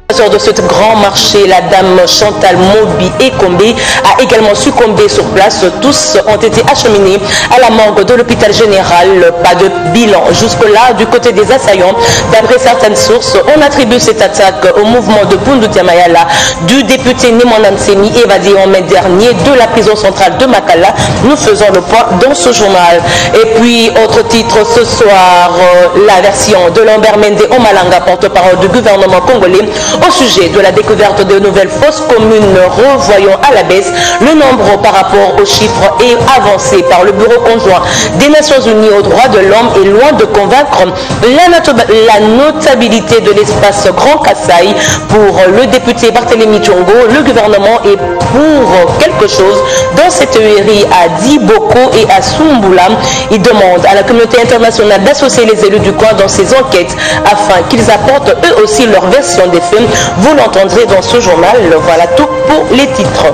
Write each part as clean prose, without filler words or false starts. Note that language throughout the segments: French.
De ce grand marché, la dame Chantal Mobi Ekombe a également succombé sur place. Tous ont été acheminés à la morgue de l'hôpital général. Pas de bilan jusque-là du côté des assaillants. D'après certaines sources, on attribue cette attaque au mouvement de Bundu Diamayala du député Némanda Nsemi évadé en mai dernier de la prison centrale de Makala. Nous faisons le point dans ce journal. Et puis, autre titre ce soir, la version de Lambert Mende Omalanga, porte-parole du gouvernement congolais, au sujet de la découverte de nouvelles fausses communes. Revoyons à la baisse le nombre par rapport aux chiffres et avancés par le Bureau conjoint des Nations Unies aux droits de l'homme est loin de convaincre la notabilité de l'espace Grand Kasaï. Pour le député Barthélémy Tshongo, le gouvernement est pour quelque chose dans cette URI à Diboko et à Soumbula. Il demande à la communauté internationale d'associer les élus du coin dans ces enquêtes afin qu'ils apportent eux aussi leur version des faits. Vous l'entendrez dans ce journal. Voilà tout pour les titres.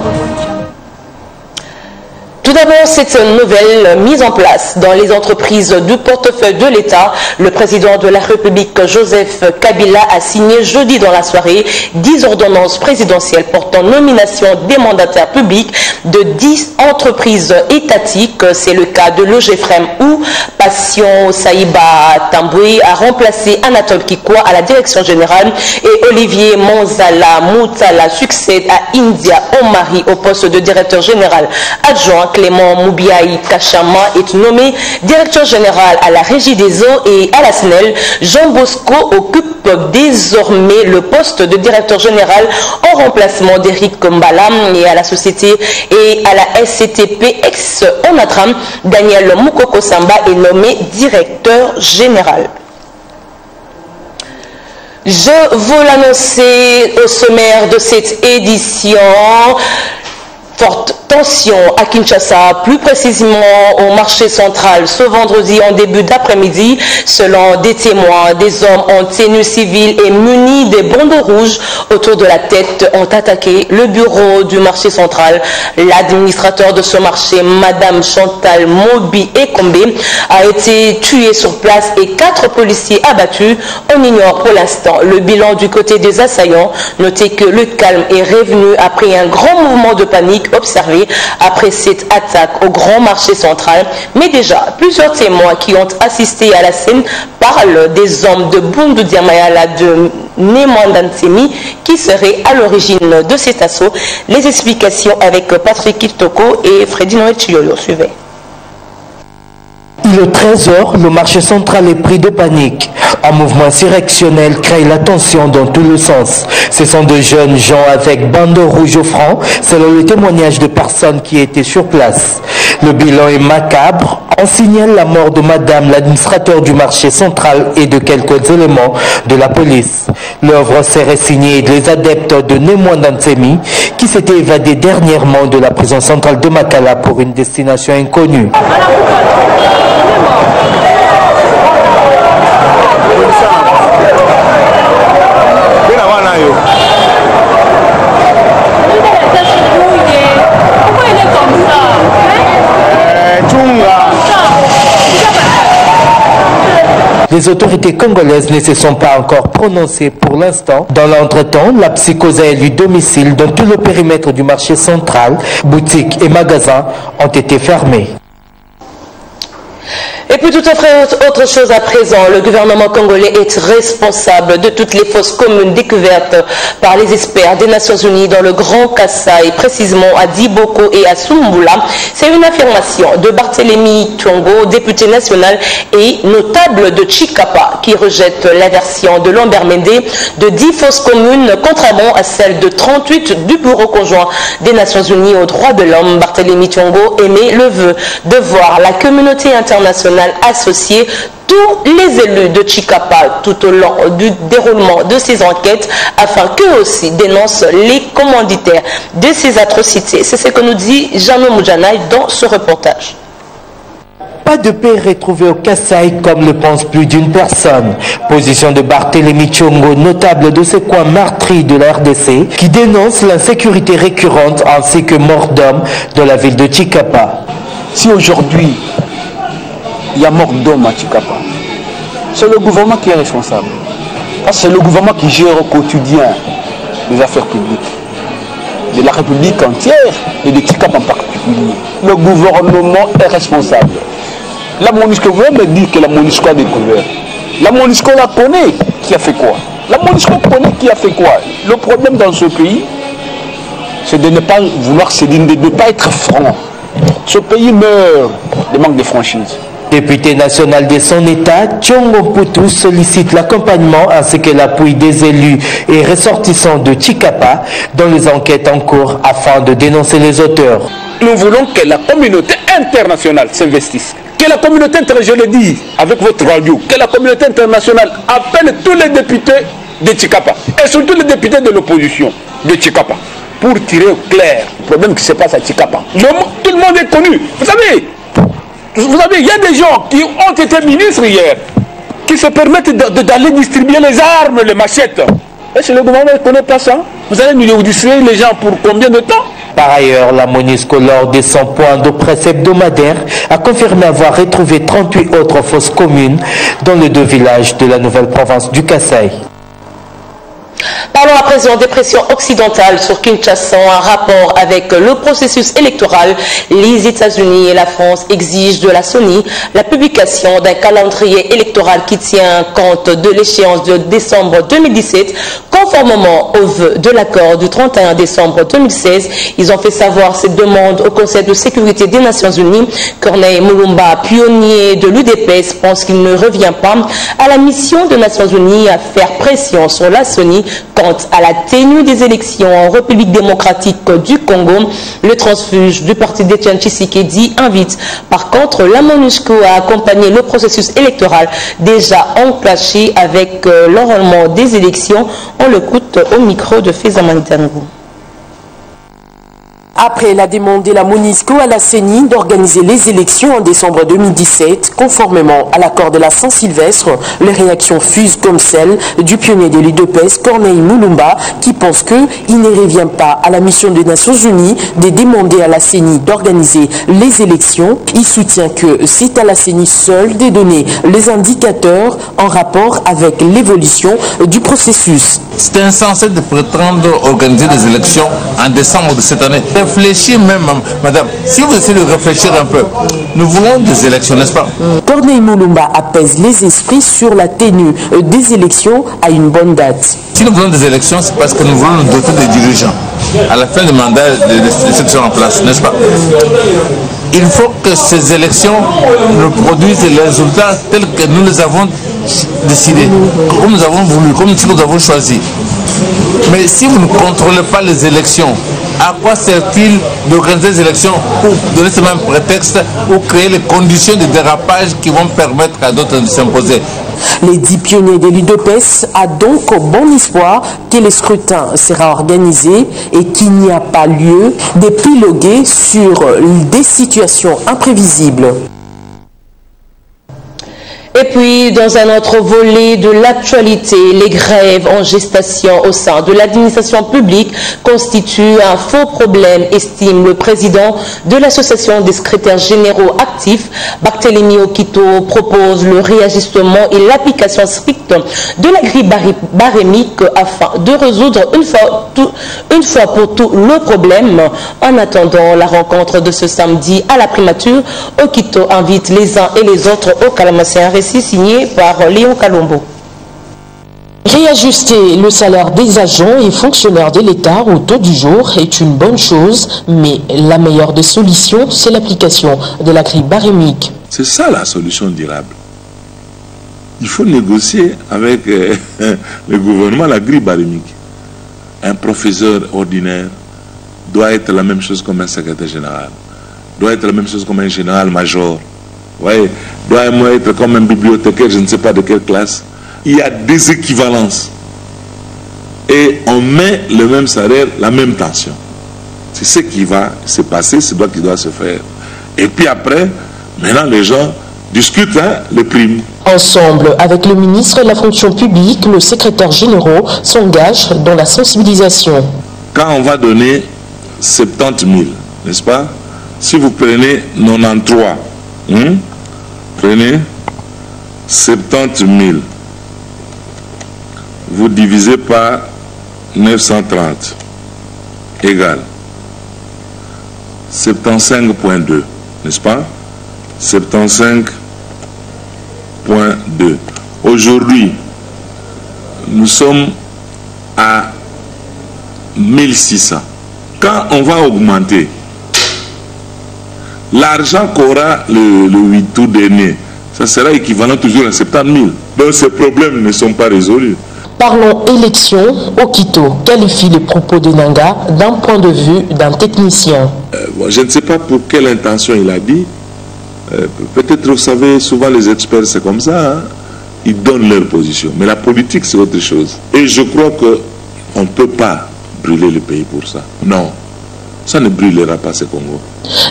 Tout d'abord, cette nouvelle mise en place dans les entreprises du portefeuille de l'État. Le président de la République, Joseph Kabila, a signé jeudi dans la soirée 10 ordonnances présidentielles portant nomination des mandataires publics de 10 entreprises étatiques. C'est le cas de l'OGFREM où Passion Saïba Tamboué a remplacé Anatole Kikwa à la direction générale et Olivier Monzala Moutala succède à India Omari au poste de directeur général adjoint. Clément Moubiaï Kachama est nommé directeur général à la Régie des eaux et à la SNEL. Jean Bosco occupe désormais le poste de directeur général en remplacement d'Éric Mbalam et à la société et à la SCTP ex-Onatram. Daniel Moukoko Samba est nommé directeur général. Je vous l'annoncer au sommaire de cette édition. Forte tension à Kinshasa, plus précisément au marché central ce vendredi en début d'après-midi. Selon des témoins, des hommes en tenue civile et munis des bandeaux rouges autour de la tête ont attaqué le bureau du marché central. L'administrateur de ce marché, Madame Chantal Mobi Ekombe, a été tué sur place et 4 policiers abattus. On ignore pour l'instant le bilan du côté des assaillants. Notez que le calme est revenu après un grand mouvement de panique observé après cette attaque au grand marché central. Mais déjà, plusieurs témoins qui ont assisté à la scène parlent des hommes de Bundu Diamayala de Némanda Nsemi qui seraient à l'origine de cet assaut. Les explications avec Patrick Kitoko et Freddy Noël Chiyoyo. Suivez. Il est 13h, le marché central est pris de panique. Un mouvement insurrectionnel crée la tension dans tous les sens. Ce sont de jeunes gens avec bandeaux rouges au front, selon le témoignage de personnes qui étaient sur place. Le bilan est macabre. On signale la mort de madame l'administrateur du marché central et de quelques éléments de la police. L'œuvre serait signée des adeptes de Némanda Nsemi qui s'était évadé dernièrement de la prison centrale de Makala pour une destination inconnue. Les autorités congolaises ne se sont pas encore prononcées pour l'instant. Dans l'entretemps, la psychose a élu domicile dans tout le périmètre du marché central. Boutiques et magasins ont été fermés. Et puis tout autre chose à présent, le gouvernement congolais est responsable de toutes les fausses communes découvertes par les experts des Nations Unies dans le Grand Kasaï, précisément à Diboko et à Soumbula. C'est une affirmation de Barthélémy Tshongo, député national et notable de Tshikapa, qui rejette la version de Lambert Mende de 10 fausses communes, contrairement à celle de 38 du Bureau conjoint des Nations Unies aux droits de l'homme. Barthélémy Tshongo émet le vœu de voir la communauté internationale associer tous les élus de Tshikapa tout au long du déroulement de ces enquêtes afin qu'eux aussi dénoncent les commanditaires de ces atrocités. C'est ce que nous dit Jeannot Moudjanaï dans ce reportage. Pas de paix retrouvée au Kasaï comme le pense plus d'une personne. Position de Barthélémy Tshongo, notable de ce coin meurtri de la RDC, qui dénonce l'insécurité récurrente ainsi que mort d'hommes dans la ville de Tshikapa. Si aujourd'hui il y a mort d'homme à Tshikapa, c'est le gouvernement qui est responsable. Parce que c'est le gouvernement qui gère au quotidien des affaires publiques, de la République entière et de Tchikapa en particulier. Le gouvernement est responsable. La MONUSCO, vous pouvez me dire que la MONUSCO a découvert. La MONUSCO la connaît qui a fait quoi. La MONUSCO connaît qui a fait quoi. Le problème dans ce pays, c'est de ne pas vouloir, c'est de ne pas être franc. Ce pays meurt de manque de franchise. Député national de son État, Thiongo Poutou sollicite l'accompagnement ainsi que l'appui des élus et ressortissants de Tchikapa dans les enquêtes en cours afin de dénoncer les auteurs. Nous voulons que la communauté internationale s'investisse. Que la communauté internationale, je le dis avec votre radio, que la communauté internationale appelle tous les députés de Tchikapa et surtout les députés de l'opposition de Tchikapa pour tirer au clair le problème qui se passe à Tchikapa. Tout le monde est connu. Vous savez, il y a des gens qui ont été ministres hier, qui se permettent d'aller distribuer les armes, les machettes. Et si le gouvernement ne connaît pas ça, vous allez nous distribuer les gens pour combien de temps? Par ailleurs, la MONUSCO, lors de son point de presse hebdomadaire, a confirmé avoir retrouvé 38 autres fosses communes dans les 2 villages de la nouvelle province du Kasaï. Parlons à présent des pressions occidentales sur Kinshasa en rapport avec le processus électoral. Les États-Unis et la France exigent de la CENI la publication d'un calendrier électoral qui tient compte de l'échéance de décembre 2017, conformément aux vœux de l'accord du 31 décembre 2016. Ils ont fait savoir cette demande au Conseil de sécurité des Nations Unies. Corneille Mulumba, pionnier de l'UDPS, pense qu'il ne revient pas à la mission des Nations Unies à faire pression sur la CENI quant à la tenue des élections en République démocratique du Congo. Le transfuge du parti d'Etienne Tshisekedi invite par contre la MONUSCO à accompagner le processus électoral déjà enclenché avec l'enrôlement des élections. On l'écoute au micro de Fezamani Tango. Après la demande de la MONUSCO à la CENI d'organiser les élections en décembre 2017, conformément à l'accord de la Saint-Sylvestre, les réactions fusent comme celle du pionnier de l'UDPS, Corneille Mulumba, qui pense qu'il ne revient pas à la mission des Nations Unies de demander à la CENI d'organiser les élections. Il soutient que c'est à la CENI seule de donner les indicateurs en rapport avec l'évolution du processus. C'est insensé de prétendre organiser des élections en décembre de cette année. Réfléchir même, madame, si vous essayez de réfléchir un peu, nous voulons des élections, n'est-ce pas? Corneille Mulumba apaise les esprits sur la tenue des élections à une bonne date. Si nous voulons des élections, c'est parce que nous voulons nous doter des dirigeants à la fin du mandat de ceux qui sont en place, n'est-ce pas? Il faut que ces élections nous produisent les résultats tels que nous les avons décidés, comme nous avons voulu, comme nous avons choisi. Mais si vous ne contrôlez pas les élections, à quoi sert-il d'organiser des élections pour donner ce même prétexte ou créer les conditions de dérapage qui vont permettre à d'autres de s'imposer? Les 10 pionniers de l'UDPS a donc bon espoir que le scrutin sera organisé et qu'il n'y a pas lieu d'épiloguer sur des situations imprévisibles. Et puis, dans un autre volet de l'actualité, les grèves en gestation au sein de l'administration publique constituent un faux problème, estime le président de l'association des secrétaires généraux actifs. Barthélémy Okito propose le réajustement et l'application stricte de la grille barémique afin de résoudre une fois pour tout le problème. En attendant la rencontre de ce samedi à la primature, Okito invite les uns et les autres au Calamassien. Signé par Léon Kalombo. Réajuster le salaire des agents et fonctionnaires de l'État au taux du jour est une bonne chose, mais la meilleure des solutions, c'est l'application de la grille barémique. C'est ça la solution durable. Il faut négocier avec le gouvernement la grille barémique. Un professeur ordinaire doit être la même chose comme un secrétaire général, doit être la même chose comme un général-major. Ouais, doit être comme un bibliothécaire, je ne sais pas de quelle classe. Il y a des équivalences. Et on met le même salaire, la même tension. C'est ce qui va se passer, c'est ce qui doit se faire. Et puis après, maintenant les gens discutent les primes. Ensemble avec le ministre de la fonction publique, le secrétaire général s'engage dans la sensibilisation. Quand on va donner 70 000, n'est-ce pas? Si vous prenez 93, prenez 70 000, vous divisez par 930 égale 75.2, n'est-ce pas? 75.2. Aujourd'hui, nous sommes à 1600. Quand on va augmenter, l'argent qu'aura le 8 août dernier, ça sera équivalent toujours à 70 000. Donc ces problèmes ne sont pas résolus. Parlons élection. Okito qualifie les propos de Nanga d'un point de vue d'un technicien. Je ne sais pas pour quelle intention il a dit. Peut-être, vous savez, souvent les experts, c'est comme ça. Hein? Ils donnent leur position. Mais la politique, c'est autre chose. Et je crois qu'on ne peut pas brûler le pays pour ça. Non. Ça ne brûlera pas ce Congo.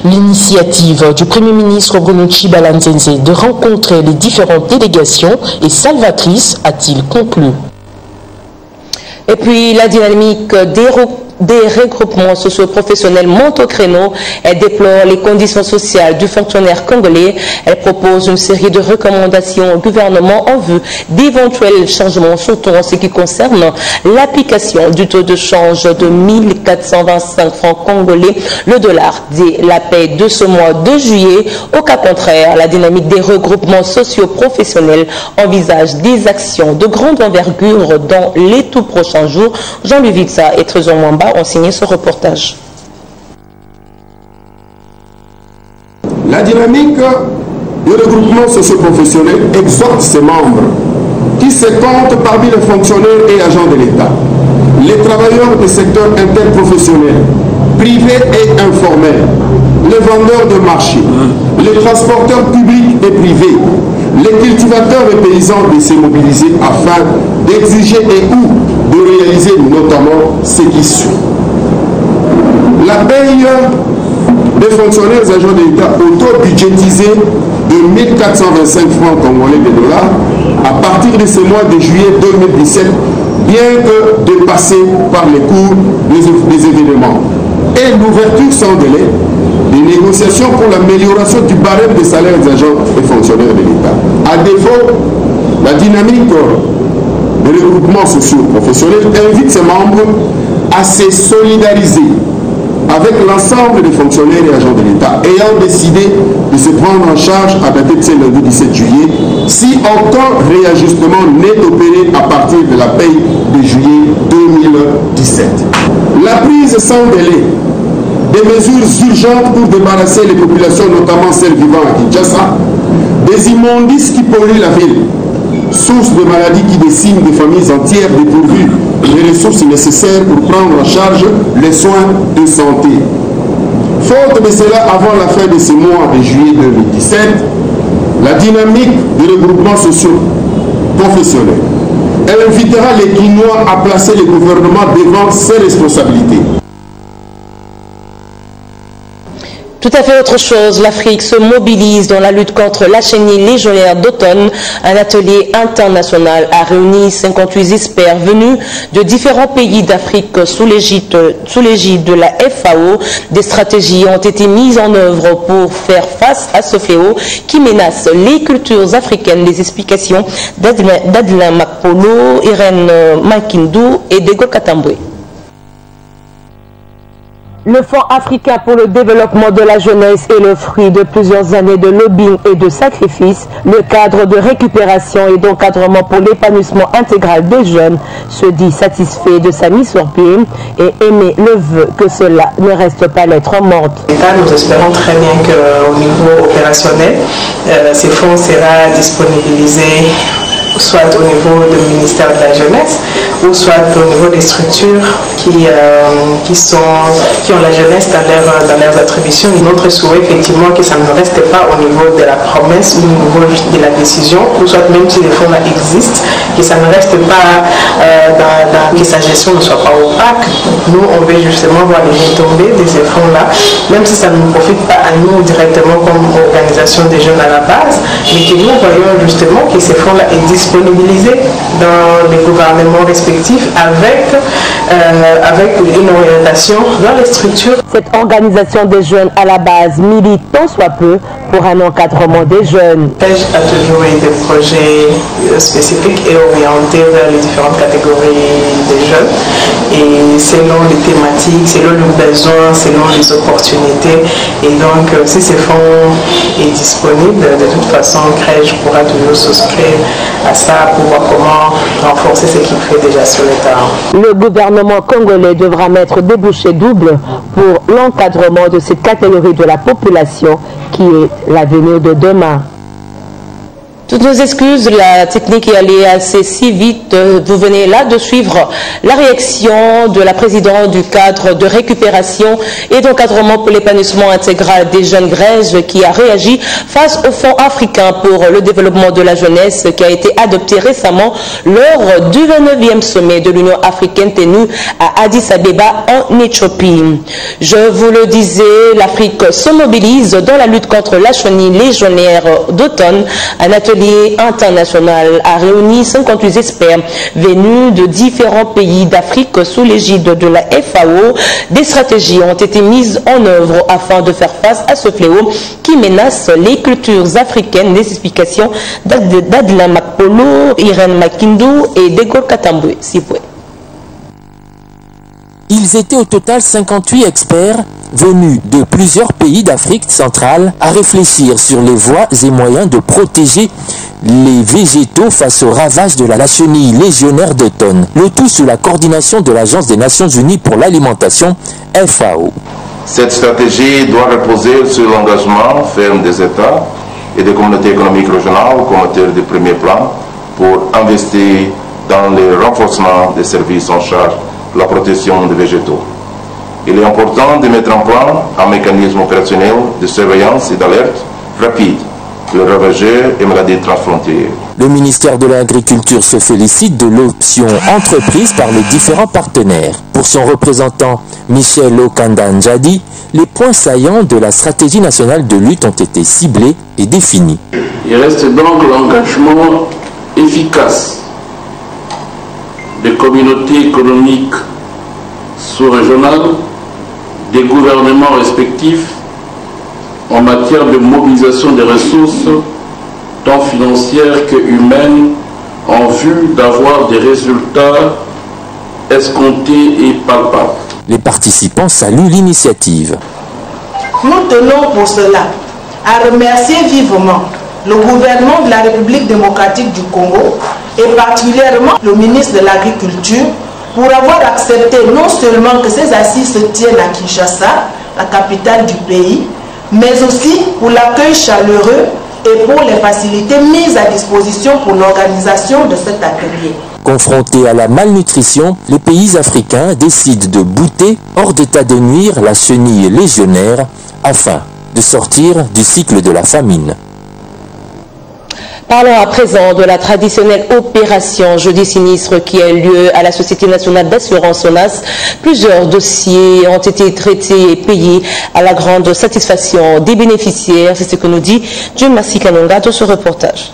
L'initiative du Premier ministre Bruno Tshibala-Nzenze de rencontrer les différentes délégations est salvatrice, a-t-il conclu. Et puis la dynamique des regroupements socio-professionnels monte au créneau. Elle déplore les conditions sociales du fonctionnaire congolais. Elle propose une série de recommandations au gouvernement en vue d'éventuels changements, surtout en ce qui concerne l'application du taux de change de 1425 francs congolais, le dollar, dit la paix de ce mois de juillet. Au cas contraire, la dynamique des regroupements socio-professionnels envisage des actions de grande envergure dans les tout prochains jours. Jean-Louis Vitsa et Trésor Mwamba ont signé ce reportage. La dynamique du regroupement socio-professionnel exhorte ses membres qui se comptent parmi les fonctionnaires et agents de l'État, les travailleurs des secteurs interprofessionnels, privés et informels, les vendeurs de marché, les transporteurs publics et privés, les cultivateurs et paysans de se mobiliser afin d'exiger et ou de réaliser notamment ce qui suit. La paye des fonctionnaires agents de l'État auto-budgétisés de 1425 francs congolais de dollars à partir de ce mois de juillet 2017, bien que dépassés par les cours des événements. Et l'ouverture sans délai des négociations pour l'amélioration du barème des salaires des agents et fonctionnaires de l'État. À défaut, la dynamique des regroupements socio-professionnels invite ses membres à se solidariser avec l'ensemble des fonctionnaires et agents de l'État ayant décidé de se prendre en charge à dater de ce lundi 17 juillet si aucun réajustement n'est opéré à partir de la paye de juillet 2017. La prise sans délai des mesures urgentes pour débarrasser les populations, notamment celles vivant à Kinshasa, des immondices qui polluent la ville, source de maladies qui déciment des familles entières dépourvues des ressources nécessaires pour prendre en charge les soins de santé. Faute de cela, avant la fin de ce mois de juillet 2017, la dynamique du regroupement socio-professionnel, elle invitera les Guinois à placer le gouvernement devant ses responsabilités. Tout à fait autre chose, l'Afrique se mobilise dans la lutte contre la chenille légionnaire d'automne. Un atelier international a réuni 58 experts venus de différents pays d'Afrique sous l'égide de la FAO. Des stratégies ont été mises en œuvre pour faire face à ce fléau qui menace les cultures africaines. Les explications d'Adeline Makpolo, Irène Makindou et Dego Katambwe. Le Fonds africain pour le développement de la jeunesse est le fruit de plusieurs années de lobbying et de sacrifices. Le cadre de récupération et d'encadrement pour l'épanouissement intégral des jeunes se dit satisfait de sa mise sur pied et émet le vœu que cela ne reste pas lettre morte. Nous espérons très bien qu'au niveau opérationnel, ces fonds sera disponibilisés soit au niveau du ministère de la Jeunesse ou soit au niveau des structures qui ont la jeunesse dans leurs attributions. Notre souhait, effectivement, que ça ne reste pas au niveau de la promesse ou au niveau de la décision, ou soit même si les fonds-là existent, que ça ne reste pas, que sa gestion ne soit pas opaque. Nous, on veut justement voir les retombées de ces fonds-là, même si ça ne nous profite pas à nous directement comme organisation des jeunes à la base, mais que nous voyons justement que ces fonds-là existent disponibilisés dans les gouvernements respectifs avec une orientation dans les structures. Cette organisation des jeunes à la base milite tant soit peu pour un encadrement des jeunes. PEJ a toujours eu des projets spécifiques et orientés vers les différentes catégories des jeunes et selon les thématiques, selon les besoins, selon les opportunités. Et donc si ce fonds est disponible, de toute façon CREJ pourra toujours souscrire à ça pour voir comment renforcer ce qu'il fait déjà sur le terrain. Le gouvernement congolais devra mettre des bouchées doubles pour l'encadrement de cette catégorie de la population qui est l'avenir de demain. Toutes nos excuses, la technique est allée assez si vite. Vous venez là de suivre la réaction de la présidente du cadre de récupération et d'encadrement pour l'épanouissement intégral des jeunes Grèges qui a réagi face au Fonds africain pour le développement de la jeunesse qui a été adopté récemment lors du 29e sommet de l'Union africaine tenu à Addis Abeba en Éthiopie. Je vous le disais, l'Afrique se mobilise dans la lutte contre la chenille légionnaire d'automne. Un atelier international a réuni 58 experts venus de différents pays d'Afrique sous l'égide de la FAO. Des stratégies ont été mises en œuvre afin de faire face à ce fléau qui menace les cultures africaines. Des explications d'Adila Makpolo, Irène Makindou et Degor Katambwe. Ils étaient au total 58 experts venus de plusieurs pays d'Afrique centrale à réfléchir sur les voies et moyens de protéger les végétaux face aux ravages de la chenille légionnaire d'automne. Le tout sous la coordination de l'Agence des Nations Unies pour l'alimentation, FAO. Cette stratégie doit reposer sur l'engagement ferme des États et des communautés économiques régionales comme acteurs de premier plan pour investir dans le renforcement des services en charge de la protection des végétaux. Il est important de mettre en place un mécanisme opérationnel de surveillance et d'alerte rapide de ravageurs et maladies transfrontières. Le ministère de l'Agriculture se félicite de l'option entreprise par les différents partenaires. Pour son représentant Michel Okandanjadi, les points saillants de la stratégie nationale de lutte ont été ciblés et définis. Il reste donc l'engagement efficace des communautés économiques sous-régionales, des gouvernements respectifs en matière de mobilisation des ressources tant financières que humaines en vue d'avoir des résultats escomptés et palpables. Les participants saluent l'initiative. Nous tenons pour cela à remercier vivement le gouvernement de la République démocratique du Congo et particulièrement le ministre de l'Agriculture pour avoir accepté non seulement que ces assises se tiennent à Kinshasa, la capitale du pays, mais aussi pour l'accueil chaleureux et pour les facilités mises à disposition pour l'organisation de cet atelier. Confrontés à la malnutrition, les pays africains décident de bouter hors d'état de nuire la chenille légionnaire afin de sortir du cycle de la famine. Parlons à présent de la traditionnelle opération Jeudi Sinistre qui a eu lieu à la Société nationale d'assurance SONAS. Plusieurs dossiers ont été traités et payés à la grande satisfaction des bénéficiaires. C'est ce que nous dit Djumasi Kanonga dans ce reportage.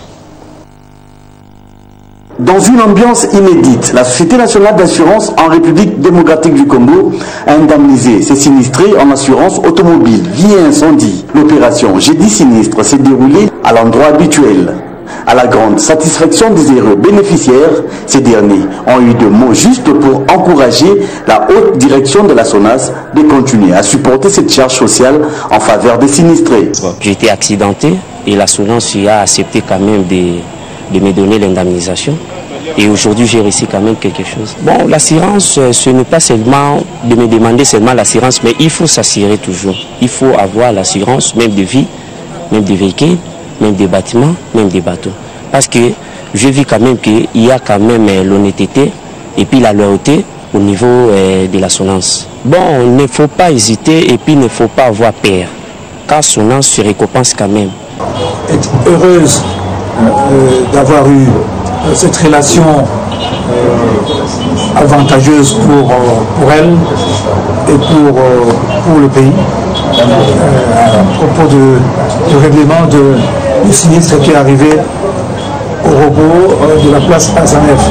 Dans une ambiance inédite, la Société nationale d'assurance en République démocratique du Congo a indemnisé ses sinistrés en assurance automobile, vie et incendie. L'opération Jeudi Sinistre s'est déroulée à l'endroit habituel. À la grande satisfaction des heureux bénéficiaires, ces derniers ont eu de mots justes pour encourager la haute direction de la SONAS de continuer à supporter cette charge sociale en faveur des sinistrés. J'ai été accidenté et la SONAS a accepté quand même de me donner l'indemnisation. Et aujourd'hui, j'ai réussi quand même quelque chose. Bon, l'assurance, ce n'est pas seulement de me demander seulement l'assurance, mais il faut s'assurer toujours. Il faut avoir l'assurance, même de vie, même des véhicules, même des bâtiments, même des bateaux. Parce que je vis quand même qu'il y a quand même l'honnêteté et puis la loyauté au niveau de la SONAS. Bon, il ne faut pas hésiter et puis il ne faut pas avoir peur. Car SONAS se récompense quand même. Être heureuse d'avoir eu cette relation avantageuse pour elle et pour le pays à propos du règlement du sinistre qui est arrivé au robot de la place Azanef.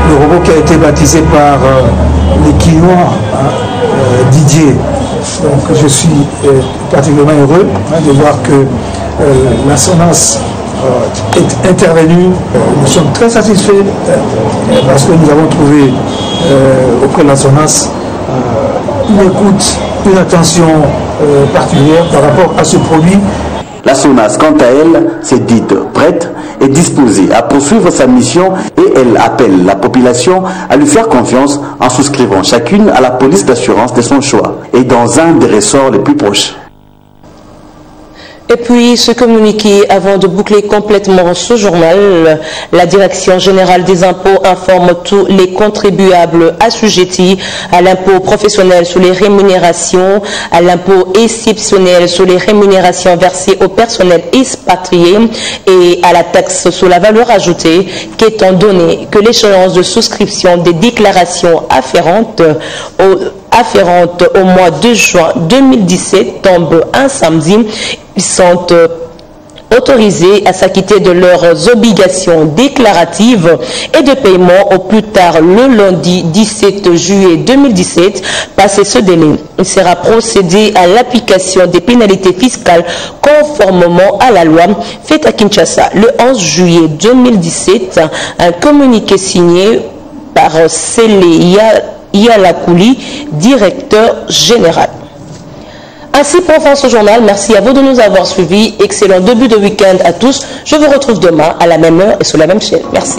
Le robot qui a été baptisé par les Quinois, Didier. Donc je suis particulièrement heureux de voir que la SONAS est intervenue. Nous sommes très satisfaits parce que nous avons trouvé auprès de la SONAS une écoute, une attention particulière par rapport à ce produit. La SONAS, quant à elle, s'est dite prête et disposée à poursuivre sa mission et elle appelle la population à lui faire confiance en souscrivant chacune à la police d'assurance de son choix et dans un des ressorts les plus proches. Et puis, ce communiqué, avant de boucler complètement ce journal, la Direction générale des impôts informe tous les contribuables assujettis à l'impôt professionnel sur les rémunérations, à l'impôt exceptionnel sur les rémunérations versées au personnel expatrié et à la taxe sur la valeur ajoutée, qu'étant donné que l'échéance de souscription des déclarations afférentes au mois de juin 2017 tombe un samedi, ils sont autorisés à s'acquitter de leurs obligations déclaratives et de paiement au plus tard le lundi 17 juillet 2017. Passé ce délai, il sera procédé à l'application des pénalités fiscales conformément à la loi faite à Kinshasa le 11 juillet 2017. Un communiqué signé par Sélé Yalakouli, directeur général. Ainsi pour fin ce journal, merci à vous de nous avoir suivis. Excellent début de week-end à tous. Je vous retrouve demain à la même heure et sur la même chaîne. Merci.